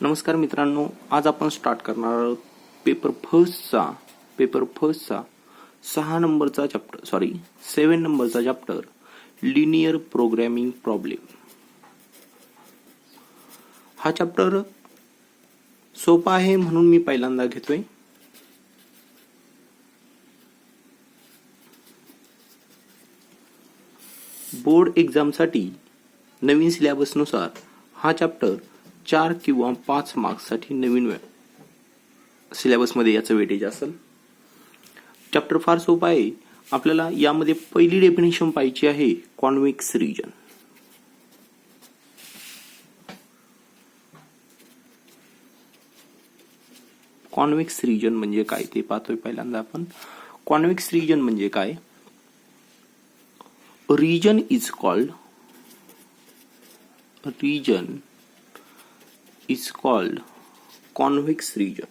नमस्कार मित्रांनो, आज आपण स्टार्ट करणार आहोत पेपर फर्स्टचा 6 नंबरचा चॅप्टर 7 नंबरचा चॅप्टर लिनियर प्रोग्रामिंग प्रॉब्लेम. हा चॅप्टर सोपा आहे म्हणून मी पहिल्यांदा घेतोय. बोर्ड एक्झामसाठी नवीन सिलेबसनुसार हा चॅप्टर 4 किंवा 5 मार्क्ससाठी नवीन सिलेबसमध्ये याचं वेटेज असेल. चॅप्टर फार सोपा आहे. आपल्याला यामध्ये पहिली डेफिनेशन पाहिजे आहे कॉन्व्हेक्स रिजन. कॉन्व्हेक्स रिजन म्हणजे काय ते पाहतोय पहिल्यांदा आपण. कॉन्व्हेक्स रिजन म्हणजे काय? region is called convex region.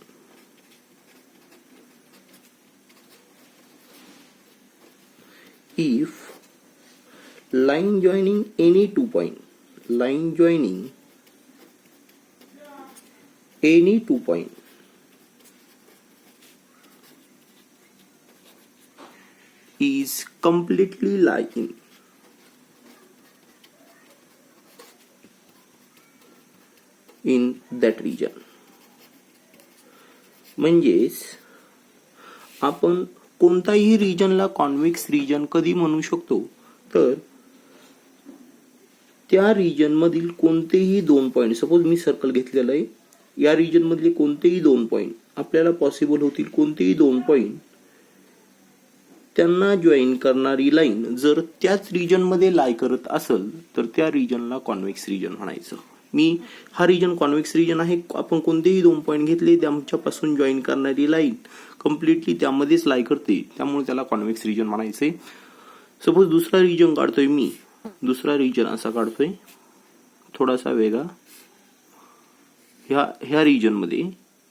If line joining any 2 point is completely lying in that region. म्हणजेच आपण कोणताही रिजनला कॉन्व्हेक्स रिजन कधी म्हणू शकतो तर त्या रिजन मधील कोणतेही 2 पॉइंट, सपोज मी सर्कल घेतलेलं आहे, या रिजन मधले कोणतेही 2 पॉइंट आपल्याला पॉसिबल होतील. कोणतेही 2 पॉइंट त्यांना जॉईन करणारी लाईन जर त्याच रिजन मध्ये लाई करत असेल तर त्या रिजनला कॉन्व्हेक्स रिजन म्हणायचं. हा रिजन कॉन्व्हेक्स रिजन आहे. आपण कोणतेही 2 पॉइंट घेतले त्यांच्यापासून जॉईन करणारी लाईन कम्प्लिटली त्यामध्येच लाई करते, त्यामुळे त्याला कॉन्व्हेक्स रिजन म्हणायचंय. सपोज दुसरा रिजन काढतोय मी, दुसरा रिजन असा काढतोय थोडासा वेगळा. ह्या रिजन मध्ये,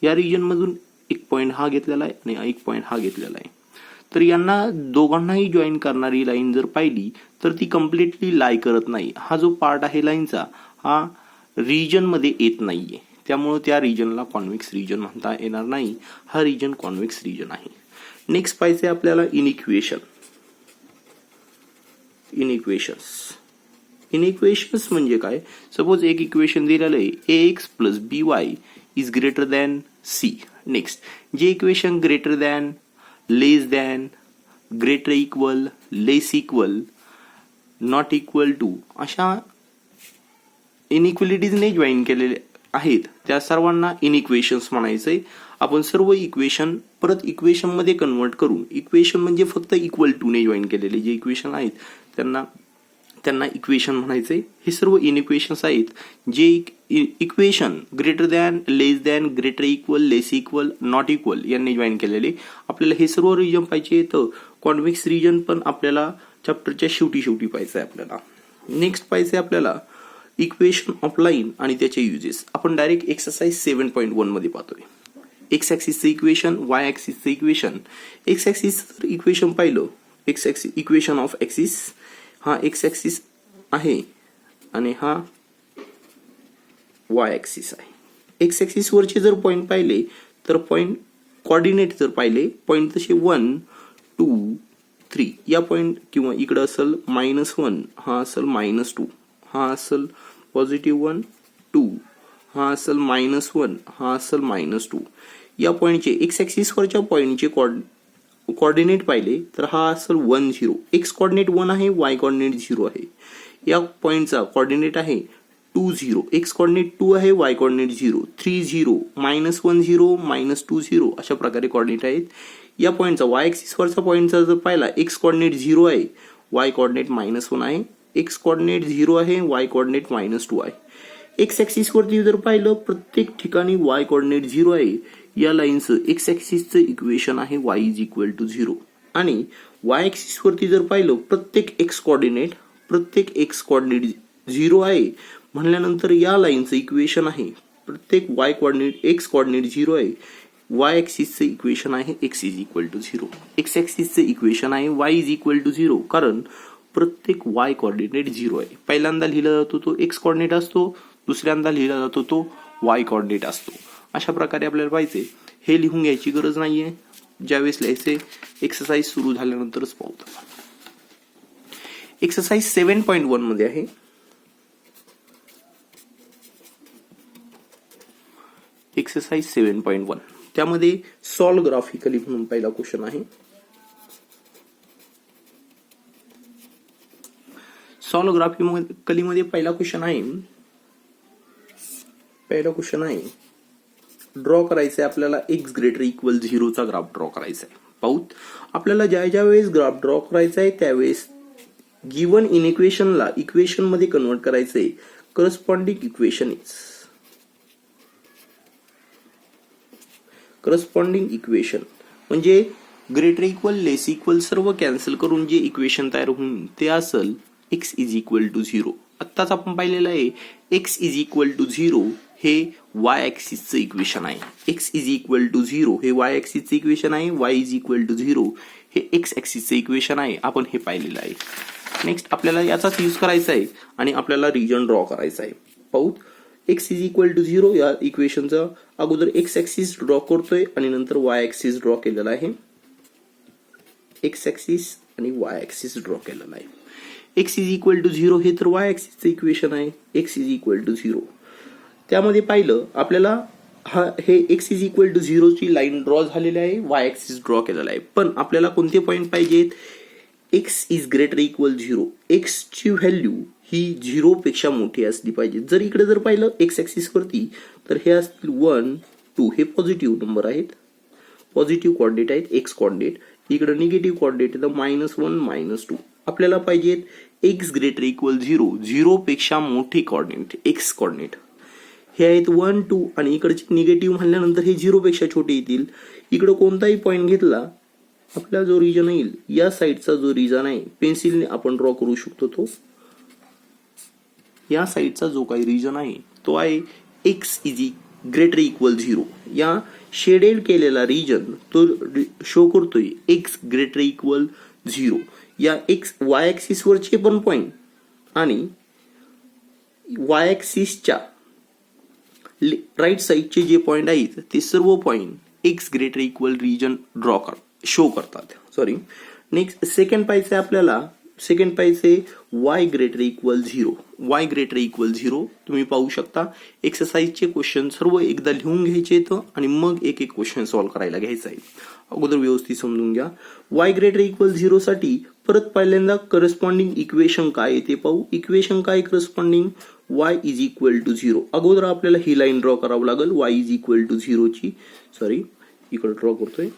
या रिजन मधून एक पॉइंट हा घेतलेला आहे आणि एक पॉइंट हा घेतलेला आहे. तर यांना दोघांनाही जॉईन करणारी लाईन जर पाहिली तर ती कम्प्लिटली लाई करत नाही. हा जो पार्ट आहे लाईनचा हा रिजन मध्ये येत नाहीये, त्यामुळे त्या रिजनला कॉन्व्हेक्स रिजन म्हणता येणार नाही. हा रिजन कॉन्व्हेक्स रिजन आहे. नेक्स्ट पाहिजे आपल्याला इनइक्वेशन्स म्हणजे काय? सपोज एक इक्वेशन दिलेलं आहे ax plus by is greater than c. Next जे equation greater than, less than, greater equal, less equal, not equal to अशा इनइक्वलिटीजने जॉईन केलेले आहेत त्या सर्वांना इनइक्वेशन्स म्हणायचंय. आपण सर्व इक्वेशन परत इक्वेशन मध्ये कन्वर्ट करून, इक्वेशन म्हणजे फक्त इक्वल टू ने जॉईन केलेले जे इक्वेशन आहेत त्यांना इक्वेशन म्हणायचंय. हे सर्व इनइक्वेशन्स आहेत जे equation greater than, less than, greater equal, less equal, not equal यांनी जॉईन केलेले. आपल्याला हे सर्व रिजन पाहिजे तर कॉन्व्हेक्स रिजन पण आपल्याला चॅप्टरच्या शेवटी पाहिजे आपल्याला. नेक्स्ट पाहिजे आपल्याला इक्वेशन ऑफ लाईन आणि त्याचे युजेस. आपण डायरेक्ट एक्सरसाइज 7.1 मध्ये पाहतोय. एक्स ऍक्सिसचं इक्वेशन, वाय ऍक्सिसचं इक्वेशन. एक्स ऍक्सिस इक्वेशन पाहिलं, x axis equation of axis, हा एक्स ऍक्सिस आहे आणि हा वाय ऍक्सिस आहे. एक्स ऍक्सिस वरचे जर पॉइंट पाहिले तर पॉइंट कोऑर्डिनेट जर पाहिले, पॉइंट तसे 1, 2, 3 या पॉइंट किंवा इकडे असेल -1, हा असेल -2, हा असेल +1, 2, हा असेल -1, हा असेल -2. या पॉइंटचे एक्स ऍक्सिस वरच्या पॉइंटचे कोऑर्डिनेट पाहिले तर हा असेल 1, 0. एक्स कोऑर्डिनेट 1 आहे, वाय कोऑर्डिनेट 0 आहे. या पॉइंटचा कोऑर्डिनेट आहे 2, 0. एक्स कोऑर्डिनेट 2 आहे, वाय कोऑर्डिनेट 0, 3, 0, -1, 0, -2, 0 अशा प्रकारे कोऑर्डिनेट आहेत. या पॉइंटचा वाय ऍक्सिस वरचा पॉइंटचा जर पाहिला, एक्स कोऑर्डिनेट 0 आहे, वाय कोऑर्डिनेट -1 आहे. एक्स कोऑर्डिनेट 0 आहे, वाय कोऑर्डिनेट -2 आहे. एक्स ऍक्सिस वरती जर पाहिलं प्रत्येक ठिकाणी वाय कोऑर्डिनेट 0 आहे. या लाईनचं एक्स ऍक्सिसचं इक्वेशन आहे y इज इक्वल टू 0. आणि वाय ऍक्सिस वरती जर पाहिलं प्रत्येक एक्स कोऑर्डिनेट 0 आहे म्हणल्यानंतर या लाईनचं इक्वेशन आहे प्रत्येक वाय कोऑर्डिनेट एक्स कोऑर्डिनेट 0 आहे. वाय ऍक्सिसचं इक्वेशन आहे x is equal to 0. X ऍक्सिसचं इक्वेशन आहे y इज इक्वल टू 0 कारण प्रत्येक y कोऑर्डिनेट 0 आहे. पहिल्यांदा लिहिला जातो तो x कोऑर्डिनेट असतो, दुसऱ्यांदा लिहिला जातो तो वाय कॉर्डिनेट असतो. अशा प्रकारे आपल्याला पाहिजे. हे लिहून घ्यायची गरज नाहीये, ज्यावेळेस लिहायचे एक्सरसाइज सुरू झाल्यानंतरच पाहतो. एक्सरसाइज 7.1 मध्ये आहे. एक्सरसाइज 7.1 त्यामध्ये सॉल्व ग्राफिकली म्हणून पहिला क्वेश्चन आहे. सॉल्व ग्राफिकली मध्ये पहिला क्वेश्चन आहे. ड्रॉ करायचा आहे आपल्याला एक्स ग्रेटर इक्वल 0 चा ग्राफ ड्रॉ करायचा आहे. पाहूत आपल्याला ज्या वेळेस ग्राफ ड्रॉ करायचा आहे त्यावेळेस गिवन इन इक्वेशनला इक्वेशन मध्ये कन्वर्ट करायचंय. करस्पॉन्डिंग इक्वेशन म्हणजे ग्रेटर इक्वल लेस इक्वल सर्व कॅन्सल करून जे इक्वेशन तयार होऊन ते असेल x इज इक्वल टू 0. आत्ताच आपण पाहिलेलं आहे x इज इक्वल टू 0 हे y ऍक्सिसचं इक्वेशन आहे. x इज इक्वल टू 0 हे y ऍक्सिसचं इक्वेशन आहे. y इज इक्वल टू 0 हे x ऍक्सिसचं इक्वेशन आहे. आपण हे पाहिलेलं आहे. नेक्स्ट आपल्याला याचाच यूज करायचा आहे आणि आपल्याला रिजन ड्रॉ करायचा आहे. पाहू x इज इक्वल टू 0 या इक्वेशनचा अगोदर x ऍक्सिस ड्रॉ करतोय आणि नंतर y ऍक्सिस ड्रॉ केलेला आहे. x ऍक्सिस आणि y ऍक्सिस ड्रॉ केलेला आहे. x इज इक्वल टू 0 हे तर y ऍक्सिसचं इक्वेशन आहे. x इज इक्वल टू 0 त्यामध्ये पाहिलं आपल्याला हे x इज इक्वल टू 0 ची लाईन ड्रॉ झालेली आहे. y ऍक्सिस ड्रॉ केलेला आहे. पण आपल्याला कोणते पॉइंट पाहिजेत? x is greater equal 0. x ची व्हॅल्यू ही 0 पेक्षा मोठी असली पाहिजे. जर इकडे जर पाहिलं x ऍक्सिस वरती तर हे असतील 1 2 हे पॉझिटिव्ह नंबर आहेत, पॉझिटिव्ह कोऑर्डिनेट आहेत x कोऑर्डिनेट. इकडे निगेटिव्ह कोऑर्डिनेट आहे -1 -2. आपल्याला पाहिजेत x ग्रेटर इक्वल 0 0 पेक्षा मोठी कोऑर्डिनेट x कोऑर्डिनेट हे आहेत 1 2 आणि इकडचे निगेटिव्ह म्हणल्यानंतर हे 0 पेक्षा छोटे येतील. इकडे कोणताही पॉइंट घेतला आपला जो रिजन येईल या साइडचा जो रिजन आहे पेन्सिलने आपण ड्रॉ करू शकतो. तो या साइडचा जो काही रिजन आहे तो आहे x इज ग्रेटर इक्वल 0. या शेडेड केलेला रिजन तो शो करतोय x ग्रेटर इक्वल 0. या x y ऍक्सिस वरचे पण पॉइंट आणि y ऍक्सिसच्या राईट साइडचे जे पॉइंट आहेत ते सर्व point x greater equal region show करतात. सॉरी. नेक्स्ट सेकंड पाहायचं आपल्याला. सेकंड पाहायचे y greater equal 0. y greater equal 0 तुम्ही पाहू शकता. एक्सरसाइजचे क्वेश्चन सर्व एकदा लिहून घ्यायचे आणि मग एक एक क्वेश्चन सॉल्व्ह करायला घ्यायचा आहे. अगोदर व्यवस्थित समजून घ्या. y ग्रेटर इक्वल 0 साठी परत पहिल्यांदा करस्पॉन्डिंग इक्वेशन काय आहे ते पाहू. इक्वेशन काय corresponding y is equal to 0. अगोदर आपल्याला ही लाईन ड्रॉ करावं लागेल y इज इक्वल टू 0 ची. सॉरी इकडे ड्रॉ करतोय.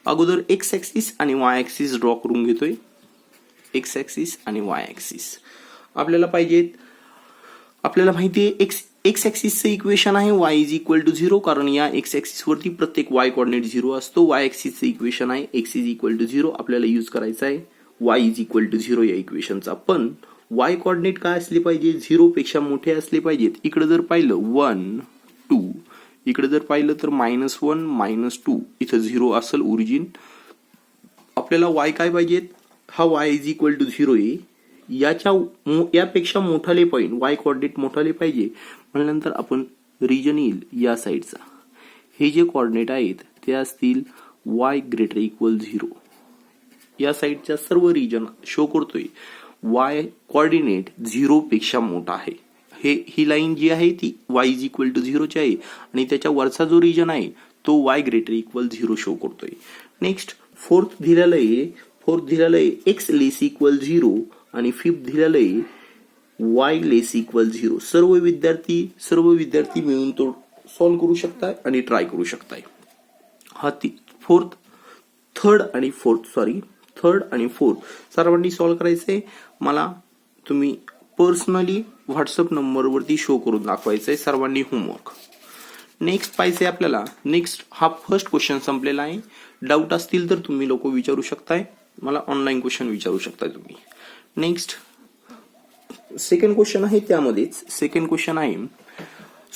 अगोदर x ऍक्सिस आणि y ऍक्सिस ड्रॉ करून घेतोय. x ऍक्सिस आणि y ऍक्सिस आपल्याला पाहिजेत. आपल्याला माहिती आहे x ऍक्सिसचं इक्वेशन आहे y इज इक्वल टू 0 कारण या x ऍक्सिस वरती प्रत्येक y कोऑर्डिनेट 0 असतो. y ऍक्सिसचं इक्वेशन आहे x इज इक्वल टू 0. आपल्याला यूज करायचा आहे y इज इक्वल टू 0 या इक्वेशनचा. पण y कोऑर्डिनेट काय असले पाहिजे? 0 पेक्षा मोठे असले पाहिजेत. इकडे जर पाहिलं 1 2 इकडे जर पाहिलं तर -1 -2 इथं 0 असेल ओरिजिन. आपल्याला y काय पाहिजेत? हा y इज इक्वल टू 0 आहे. यापेक्षा मोठाले पॉइंट y कोऑर्डिनेट मोठाले पाहिजे म्हणल्यानंतर आपण रिजन येईल या साइडचा. हे जे कोऑर्डिनेट आहेत ते असतील y ग्रेटर इक्वल 0. या साइडच्या सर्व रिजन शो करतोय y कोऑर्डिनेट 0 पेक्षा मोठा आहे. ही लाईन जी आहे ती y इज इक्वल टू 0 ची आहे आणि त्याच्या वरचा जो रिजन आहे तो y ग्रेटर इक्वल 0 शो करतोय. नेक्स्ट फोर्थ दिलेलं आहे x लेस इक्वल 0 आणि फिफ्थ दिलेलं आहे y लेस इक्वल 0. सर्व विद्यार्थी मिळून तो सॉल्व्ह करू शकताय आणि ट्राय करू शकताय. हा थर्ड आणि फोर्थ सर्वांनी सॉल्व्ह करायचंय. मला तुम्ही पर्सनली व्हॉट्सअप नंबरवरती शो करून दाखवायचंय सर्वांनी होमवर्क. नेक्स्ट पाहिजे आपल्याला. नेक्स्ट हा फर्स्ट क्वेश्चन संपलेला आहे. डाऊट असतील तर तुम्ही लोक विचारू शकताय. मला ऑनलाईन क्वेश्चन विचारू शकताय तुम्ही. नेक्स्ट सेकंड क्वेश्चन आहे. त्यामध्येच सेकंड क्वेश्चन आहे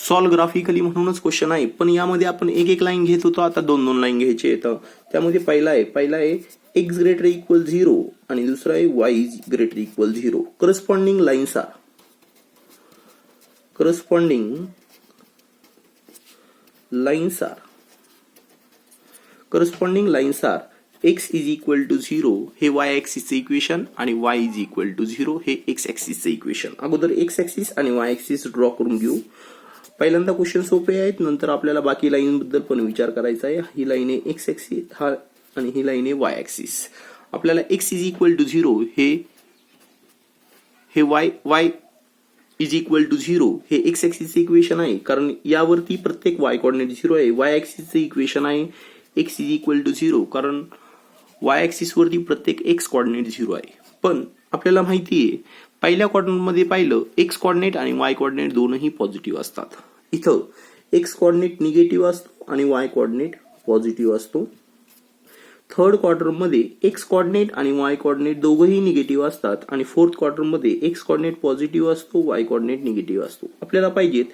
सॉल्व्ह ग्राफिकली म्हणूनच क्वेश्चन आहे. पण यामध्ये आपण एक लाईन घेत होतो. आता 2 लाईन घ्यायचे आहेत. त्यामध्ये पहिला आहे x ग्रेटर इक्वल 0 आणि दुसरा आहे y greater equal 0. Corresponding lines corresponding lines are x is equal to 0 हे y ऍक्सिसचे इक्वेशन आणि y इज इक्वल टू 0 हे x ऍक्सिसचे इक्वेशन. अगोदर x ऍक्सिस आणि y ऍक्सिस ड्रॉ करून घेऊ. पहिल्यांदा क्वेश्चन सोपे आहेत, नंतर आपल्याला बाकी लाईन बद्दल पण विचार करायचा आहे. ही लाईन आहे x ऍक्सिस हा आणि ही लाईन आहे y ऍक्सिस. आपल्याला x इज इक्वल टू 0 हे y इज इक्वल टू 0 हे x ऍक्सिसचे इक्वेशन आहे, कारण यावरती प्रत्येक y कोऑर्डिनेट 0 आहे. y ऍक्सिसचे इक्वेशन आहे x इज इक्वल टू 0 कारण y ऍक्सिस वरती प्रत्येक x कोऑर्डिनेट 0 आहे. पण आपल्याला माहिती आहे पहिल्या क्वाड्रंट मध्ये पाहिलं x कोऑर्डिनेट आणि y कोऑर्डिनेट दोनही पॉझिटिव्ह असतात. इथं x कोऑर्डिनेट निगेटिव्ह असतो आणि y कोऑर्डिनेट पॉझिटिव्ह असतो. थर्ड क्वाड्रंट मध्ये x कोऑर्डिनेट आणि y कोऑर्डिनेट दोघंही निगेटिव्ह असतात आणि फोर्थ क्वाड्रंट मध्ये x कोऑर्डिनेट पॉझिटिव्ह असतो, y कोऑर्डिनेट निगेटिव्ह असतो. आपल्याला पाहिजेत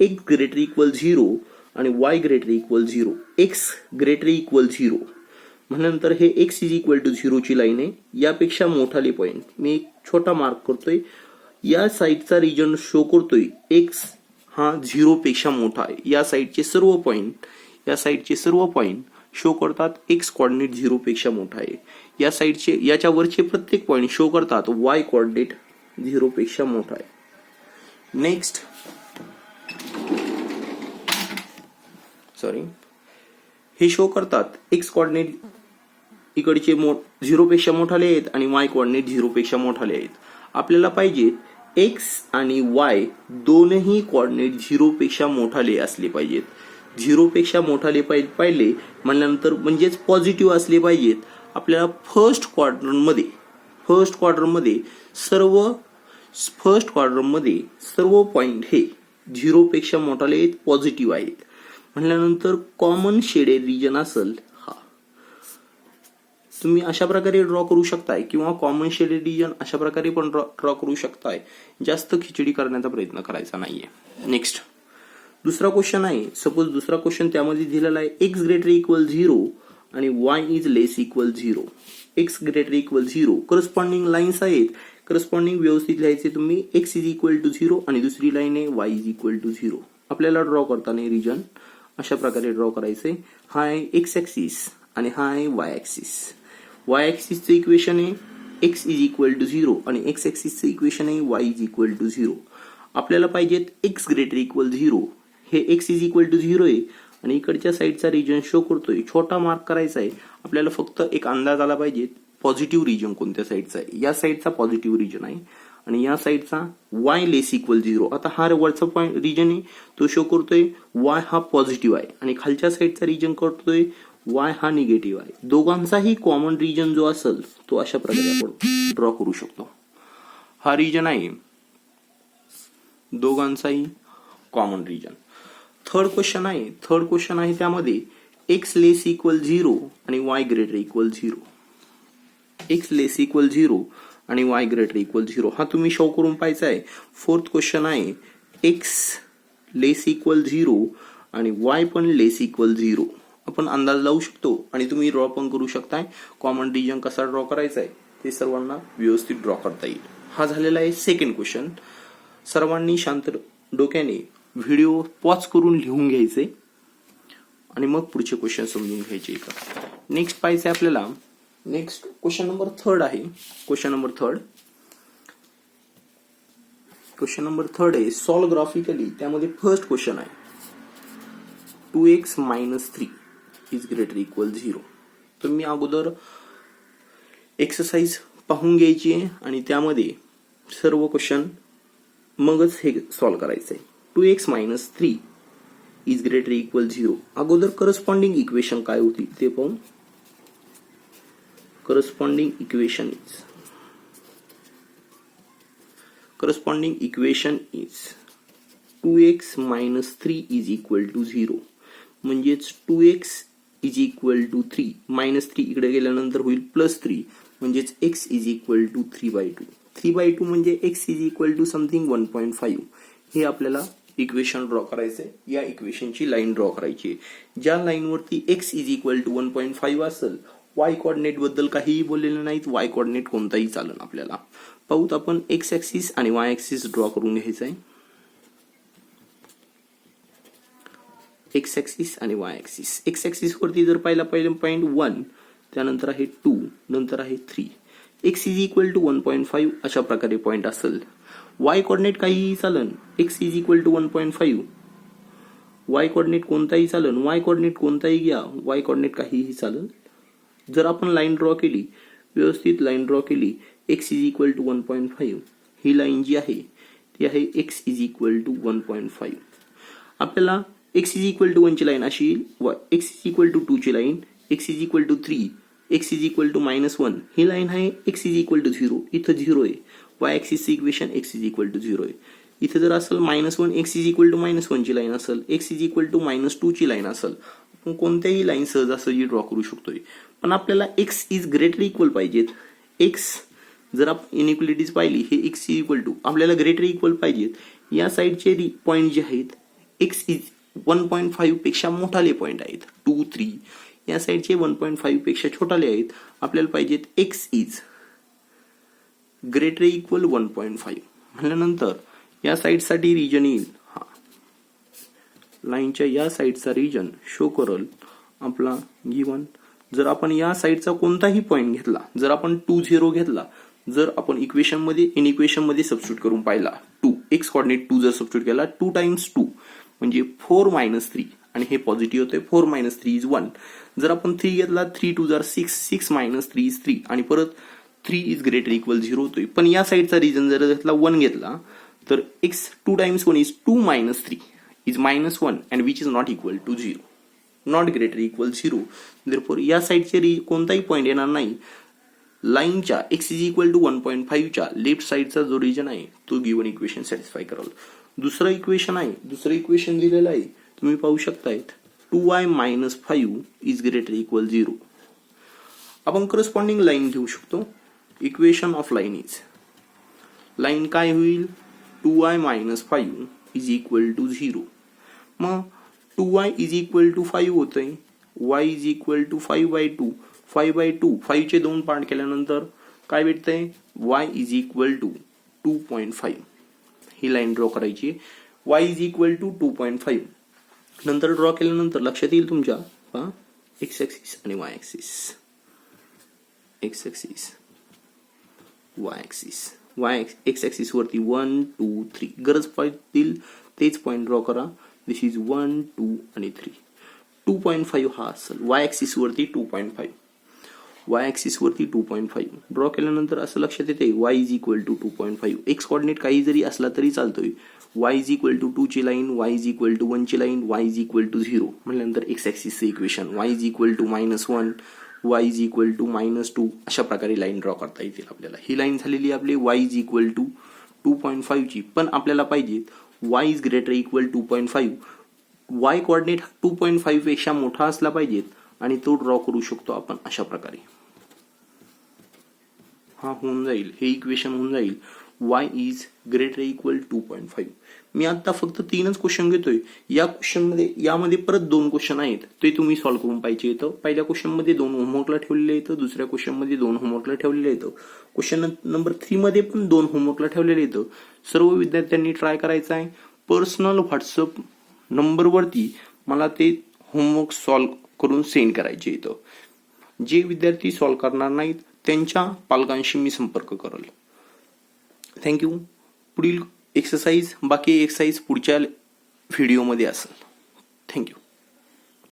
x ग्रेटर इक्वल 0 आणि y greater equal 0. x greater equal 0 म्हणल्यानंतर हे x इज इक्वल टू 0 ची लाईन आहे. यापेक्षा मोठाले पॉइंट मी एक छोटा मार्क करतोय, या साईडचा रिजन शो करतोय x हा 0 पेक्षा मोठा आहे. या साईडचे सर्व पॉइंट शो करतात x कोऑर्डिनेट 0 पेक्षा मोठा आहे. या साईडचे याच्यावरचे प्रत्येक पॉइंट शो करतात y कोऑर्डिनेट 0 पेक्षा मोठा आहे. नेक्स्ट हे शो करतात x कोऑर्डिनेट इकडचे 0 पेक्षा मोठाले आहेत आणि y कोऑर्डिनेट 0 पेक्षा मोठाले आहेत. आपल्याला पाहिजे x आणि y दोनही कोऑर्डिनेट 0 पेक्षा मोठाले असले पाहिजेत. 0 पेक्षा मोठाले पाहिले म्हणल्यानंतर म्हणजेच पॉझिटिव्ह असले पाहिजेत. आपल्याला फर्स्ट क्वाड्रंटमध्ये सर्व पॉइंट हे 0 पेक्षा मोठाले आहेत, पॉझिटिव्ह आहेत. म्हणल्यानंतर कॉमन शेडेड रिजन असेल हा. तुम्ही अशा प्रकारे ड्रॉ करू शकताय किंवा कॉमन शेडेड रिजन अशा प्रकारे पण ड्रॉ करू शकताय. जास्त खिचडी करण्याचा प्रयत्न करायचा नाहीये. नेक्स्ट दुसरा क्वेश्चन आहे. सपोज दुसरा क्वेश्चन त्यामध्ये दिलेला आहे x ग्रेटर इक्वल 0 आणि y is less equal 0. x greater equal 0 corresponding lines आहेत. करस्पॉन्डिंग व्यवस्थित लिहायचे तुम्ही. x इज इक्वल टू 0 आणि दुसरी लाईन आहे y इज इक्वल टू 0. आपल्याला ड्रॉ करताना रिजन अशा प्रकारे ड्रॉ करायचे. हा आहे x ऍक्सिस आणि हा आहे y ऍक्सिस. y ऍक्सिसचे इक्वेशन आहे x इज इक्वल टू 0 आणि x ऍक्सिसचे इक्वेशन आहे y इज इक्वल टू 0. आपल्याला पाहिजेत x ग्रेटर इक्वल 0 हे x इज इक्वल टू 0 आहे आणि इकडच्या साईडचा रिजन शो करतोय. छोटा मार्क करायचा आहे. आपल्याला फक्त एक अंदाज आला पाहिजे पॉझिटिव्ह रिजन कोणत्या साईडचा आहे. या साईडचा पॉझिटिव्ह रिजन आहे आणि या साईडचा y लेस इक्वल 0. आता हा वरचा पॉइंट रिजन आहे तो शो करतोय y हा पॉझिटिव्ह आहे आणि खालच्या साईडचा रिजन करतोय y हा निगेटिव्ह आहे. दोघांचाही कॉमन रिजन जो असेल तो अशा प्रकारे आपण ड्रॉ करू शकतो. हा रिजन आहे दोघांचाही कॉमन रिजन. थर्ड क्वेश्चन आहे त्यामध्ये x लेस इक्वल 0 आणि y ग्रेटर इक्वल 0. x लेस इक्वल 0 आणि y ग्रेटर इक्वल 0 हा तुम्ही शो करून पाहायचा आहे. फोर्थ क्वेश्चन आहे x लेस इक्वल 0 आणि y पण लेस इक्वल 0. आपण अंदाज लावू शकतो आणि तुम्ही ड्रॉ पण करू शकताय. कॉमन रिजन कसा ड्रॉ करायचा आहे ते सर्वांना व्यवस्थित ड्रॉ करता येईल. हा झालेला आहे सेकंड क्वेश्चन. सर्वांनी शांत डोक्याने व्हिडिओ पॉज करून लिहून घ्यायचे आणि मग पुढचे क्वेश्चन समजून घ्यायचे. नेक्स्ट पाहायचे आपल्याला. नेक्स्ट क्वेश्चन नंबर 3 आहे. क्वेश्चन नंबर 3 आहे सॉल्व ग्राफिकली. त्यामध्ये फर्स्ट क्वेश्चन आहे 2x minus 3 is greater equal 0. तुम्ही अगोदर एक्सरसाइज पाहून घ्यायची आहे आणि त्यामध्ये सर्व क्वेश्चन मगच हे सॉल्व करायचं आहे. 2x minus 3 is greater equal 0. अगोदर करस्पॉन्डिंग इक्वेशन काय होती ते पाहून. Corresponding equation is 2x minus 3 is equal to 0. म्हणजेच 2x is equal to 3 minus 3 इकडे गेल्यानंतर होईल प्लस 3 म्हणजेच x इज इक्वल टू 3/2. 3/2 म्हणजे x is equal to something 1.5. हे आपल्याला इक्वेशन ड्रॉ करायचंय. या इक्वेशनची लाईन ड्रॉ करायची. ज्या लाईनवरती x इज इक्वल टू 1.5 असेल y कोऑर्डिनेट बद्दल काहीही बोललेलं नाहीत. y कोऑर्डिनेट कोणताही चालेल आपल्याला. पाहूत आपण x ऍक्सिस आणि y ऍक्सिस ड्रॉ करून घ्यायचा आहे. एक्स ॲक्सिस आणि वाय ॲक्सिस. एक्स ॲक्सिसवरती जर पाहिला पॉईंट 1, त्यानंतर आहे 2, नंतर आहे 3. एक्स इज इक्वल टू 1.5 अशा प्रकारे पॉईंट असेल. वाय कॉर्डिनेट काहीही चालन, x is equal to 1.5. Y coordinate कोणताही चालन, वाय कॉर्डिनेट कोणताही घ्या, वाय कॉर्डिनेट काहीही चालन. जर आपण लाईन ड्रॉ केली, व्यवस्थित लाईन ड्रॉ केली, एक्स इज इक्वल टू 1.5, ही लाईन जी आहे ती आहे एक्स इज इक्वल टू 1.5. आपल्याला एक्स इज इक्वल टू 1 ची लाईन अशी येईल, एक्स इज इक्वल टू 2 ची line, x is equal to 3, x is equal to -1, ही लाईन आहे एक्स इज इक्वल टू 0, इथं 0 आहे. वाय ॲक्सिसचं equation x is equal to 0 आहे. इथे जर असेल -1, एक्स इज इक्वल टू -1 ची लाईन असेल, एक्स इज इक्वल टू -2 ची लाईन असेल, आपण कोणत्याही लाईन सहजासहजी ड्रॉ करू शकतोय. पण आपल्याला एक्स इज ग्रेटर इक्वल पाहिजेत. एक्स जर आपण इनइक्वलिटीज पाहिली, हे एक्स इज इक्वल टू आपल्याला ग्रेटर इक्वल पाहिजेत. या साईडचे पॉईंट जे आहेत एक्स इज 1.5 पेक्षा मोठाले पॉईंट आहेत, 2, 3. या साईडचे 1.5 पेक्षा छोटाले आहेत. आपल्याला पाहिजेत एक्स इज ग्रेटर इक्वल 1.5 म्हणल्यानंतर या साईडसाठी रिजन येईल, हा लाईनच्या या साईडचा रिजन शो करल आपला गिवन. जर आपण या साईडचा कोणताही पॉईंट घेतला, जर आपण 2, 0 घेतला, जर आपण इक्वेशन मध्ये सबस्टिट्यूट करून पाहिला, 2 एक्स कॉर्डिनेट 2 जर सबस्टिट्यूट केला, 2 टाइम्स 2 म्हणजे 4 - 3 आणि हे पॉझिटिव्ह होते, 4 - 3 इज 1. जर आपण 3 घेतला, 3 2 जार 6, 6 - 3 इज 3 आणि परत 3 इज ग्रेटर इक्वल 0 होतोय. पण या साईडचा रिजन जर घेतला 1 घेतला, तर x 2 times 1 is 2 - 3 is -1 and which is not equal to 0, not greater equal 0. Therefore या साईडचे कोणताही पॉईंट येणार नाही. लाईनच्या एक्स इज इक्वल टू 1.5 च्या लेफ्ट साईडचा जो रिजन आहे तो गिवन इक्वेशन सॅटिस्फाय करेल. दुसरं इक्वेशन दिलेलं आहे, तुम्ही पाहू शकतायत, 2y - 5 इज ग्रेटर इक्वल 0. आपण करस्पॉन्डिंग लाईन घेऊ शकतो. Equation of line is, line काय होईल, 2y - 5 इज इक्वल टू 0. मग 2y इज इक्वल टू 5 होतंय, y इज इक्वल टू 5/2, 5/2, 5 चे 2 पार्ट केल्यानंतर काय भेटतंय, y इज इक्वल टू 2.5. ही लाईन ड्रॉ करायची, y इज इक्वल टू 2.5. नंतर ड्रॉ केल्यानंतर लक्षात येईल तुमच्या एक्स ॲक्सिस आणि y axis, x axis y axis. X axis वरती 1, 2, 3 गरज पडतील तेच पॉईंट ड्रॉ करा. दिस इज 1, 2 आणि 3. 2.5 हा असेल, वाय ॲक्सिस वरती 2.5, वाय ॲक्सिस वरती 2.5 ड्रॉ केल्यानंतर असं लक्षात येते y is equal to 2.5. X coordinate काही जरी असला तरी चालतोय. वाय इज इक्वल टू 2 ची line, y is equal to 1 ची line, y is equal to 0 म्हटल्यानंतर एक्स ॲक्सिसचं equation y is equal to -1, y is equal to -2 अशा प्रकारे लाईन ड्रॉ करता येतील आपल्याला. ही लाईन झालेली आपली वाय इज इक्वल टू 2.5 ची. पण आपल्याला पाहिजे Y is greater equal 2.5. Y coordinate 2.5 पेक्षा मोठा असला पाहिजेत आणि तो ड्रॉ करू शकतो आपण अशा प्रकारे. हा होऊन जाईल, हे इक्वेशन होऊन जाईल y इज ग्रेटर इक्वल 2.5. मी आता फक्त 3च क्वेश्चन घेतोय. यामध्ये परत 2 क्वेश्चन आहेत, ते तुम्ही सॉल्व्ह करून पाहिजे येतं. पहिल्या क्वेश्चन मध्ये 2 होमवर्कला ठेवलेले येतं, दुसऱ्या क्वेश्चन मध्ये 2 होमवर्कला ठेवलेले येतं, क्वेश्चन नंबर 3 मध्ये पण 2 होमवर्कला ठेवलेले येतं. सर्व विद्यार्थ्यांनी ट्राय करायचं आहे. पर्सनल व्हॉट्सअप नंबरवरती मला ते होमवर्क सॉल्व्ह करून सेंड करायचे येतं. जे विद्यार्थी सॉल्व्ह करणार नाहीत त्यांच्या पालकांशी मी संपर्क करेल. थँक्यू. पुढील एक्सरसाइज, बाकी एक्सरसाइज पुढच्या व्हिडिओमध्ये असेल. थँक्यू.